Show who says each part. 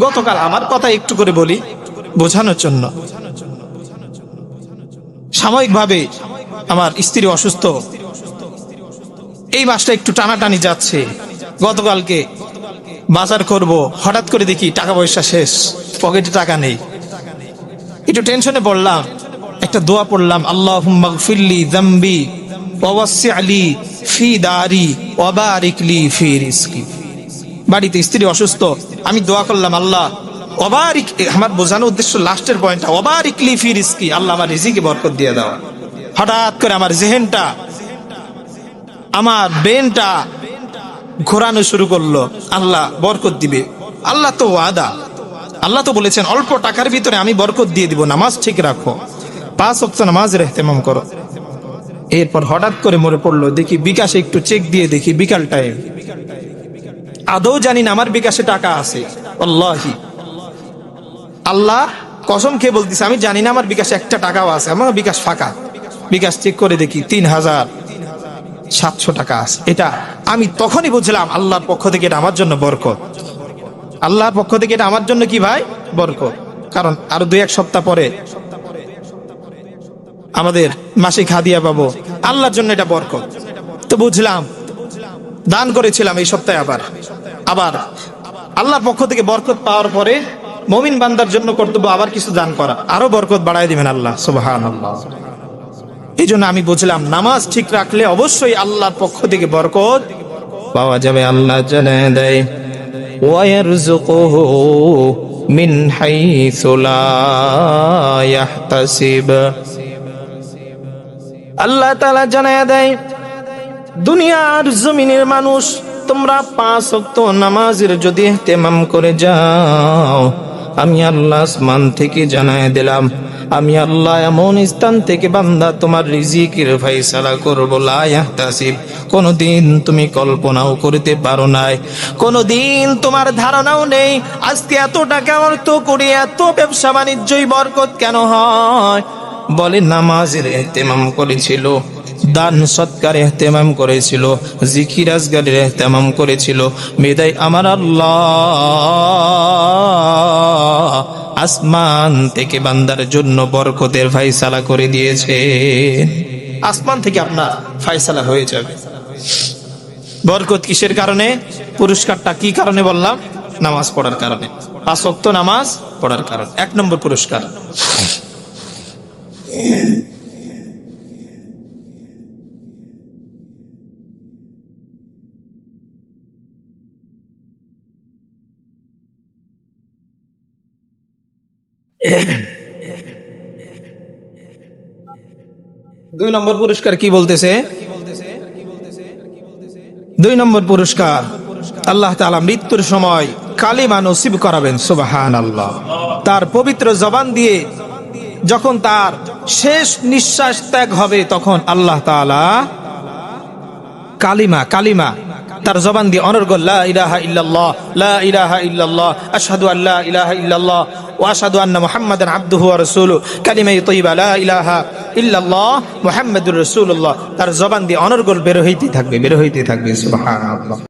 Speaker 1: গতকাল আমার কথা একটু করে বলি বোঝানোর জন্য। সাময়িকভাবে আমার স্ত্রী অসুস্থ, এই মাসটা একটু টানাটানি যাচ্ছে। গতকালকে বাজার করব, হঠাৎ করে দেখি টাকা পয়সা শেষ, পকেটে টাকা নেই। একটু টেনশনে পড়লাম, একটা দোয়া পড়লাম, আল্লাহুম্মা গফিরলি যামবি ওয়া ওয়াসসি'লি ফি দারি ওয়া বারিক লি ফি রিজকি। বাড়িতে স্ত্রী অসুস্থ, আমি দোয়া করলাম, আল্লাহ ওয়াবারিক, আমার বোঝানোর উদ্দেশ্য লাস্টের পয়েন্টটা, ওয়াবারিক লি ফি রিজকি, আল্লাহ আমার রিজিকে বরকত দিয়ে দাও। হঠাৎ করে আমার জেহেনটা, আমার ব্রেনটা ঘোরানো শুরু করলো, আল্লাহ বরকত দিবে। আল্লাহ তো ওয়াদা, আল্লাহ তো বলেছেন অল্প টাকার ভিতরে আমি বরকত দিয়ে দিব, নামাজ ঠিক রাখো, 5 ওয়াক্ত নামাজের ইহতিমাম করো। এরপর হঠাৎ করে মনে পড়লো, দেখি বিকাশে একটু চেক দিয়ে দেখি বিকাল টাইম, আদৌ জানি না আমার বিকাশে টাকা আছে। আল্লাহি, আল্লাহ কসম খেয়ে বলতেছে, আমি জানি না আমার বিকাশে একটা টাকাও আছে, আমার বিকাশ ফাঁকা। বিকাশ চেক করে দেখি 3700 টাকা আছে। এটা আমি তখনই বুঝলাম আল্লাহর পক্ষ থেকে এটা আমার জন্য বরকত, আল্লাহর পক্ষ থেকে এটা আমার জন্য কি ভাই বরকত। কারণ আরো 2-1 সপ্তাহ পরে আমাদের মাসিক হাদিয়া পাবো, আল্লাহর জন্য এটা বরকত। তো বুঝলাম, দান করেছিলাম এই সপ্তাহে, আবার আল্লাহর পক্ষ থেকে বরকত পাওয়ার পরে মুমিন বান্দার জন্য কর্তব্য আবার কিছু দান করা, আরো বরকত বাড়ায় দিবেন আল্লাহ সুবহানাল্লাহ। এই জন্য আমি বুঝলাম নামাজ ঠিক রাখলে অবশ্যই আল্লাহর পক্ষ থেকে বরকত পাওয়া যাবে। আল্লাহ জানায় দেয়, ওয়ায়ারযুকুহু মিন হাইসু লা ইয়াহতাসিব। আল্লাহ তাআলা জানায় দেয়, দুনিয়ার জমিনের মানুষ, তোমরা 5 ওয়াক্ত নামাজের যদি ইহতিমাম করে যাও, আমি আল্লাহ আসমান থেকে জানায় দিলাম, আমি আল্লাহ এমন স্থান থেকে বান্দা তোমার রিজিকের ফয়সালা করব, লা ইয়াহতাসিব, কোনদিন তুমি কল্পনাও করতে পারো নাই, কোনদিন তোমার ধারণাও নেই আজকে এত টাকা অর্থ করে এত ব্যবসা বাণিজ্যই বরকত কেন হয়। বলে নামাজের ইহতিমাম করেছিল, দান সৎকার ইহতিমাম করেছিল, জিকির আজগারের ইহতিমাম করেছিল, বিদায় আমার আল্লাহ আসমান থেকে বান্দার জন্য বরকতের ফয়সালা করে দিয়েছে। আসমান থেকে আপনার ফয়সালা হয়ে যাবে। বরকত কিসের কারণে? পুরস্কারটা কি কারণে বললাম? নামাজ পড়ার কারণে, 5 ওয়াক্ত নামাজ পড়ার কারণে 1 নম্বর পুরস্কার। দুই নম্বর পুরস্কার কি বলতেছে? 2 নম্বর পুরস্কার, আল্লাহ তাআলা মৃত্যুর সময় কালিমা নসিব করাবেন। সুবহানাল্লাহ। তার পবিত্র জবান দিয়ে যখন তার শেষ নিঃশ্বাস ত্যাগ হবে, তখন আল্লাহ তাআলা কালিমা তার জবান দিয়ে অনর্গল, লা ইলাহা ইল্লাল্লাহ, লা ইলাহা ইল্লাল্লাহ, আশহাদু আল্লা ইলাহা ইল্লাল্লাহ ওয়া আশহাদু আন্না মুহাম্মাদান আবদুহু ওয়া রাসূলুহু, কালিমায়ে তাইয়্যিবা লা ইলাহা ইল্লাল্লাহ মুহাম্মাদুর রাসূলুল্লাহ, তার জবান দিয়ে অনর্গল বের হইতে থাকবে। সুবহানাল্লাহ।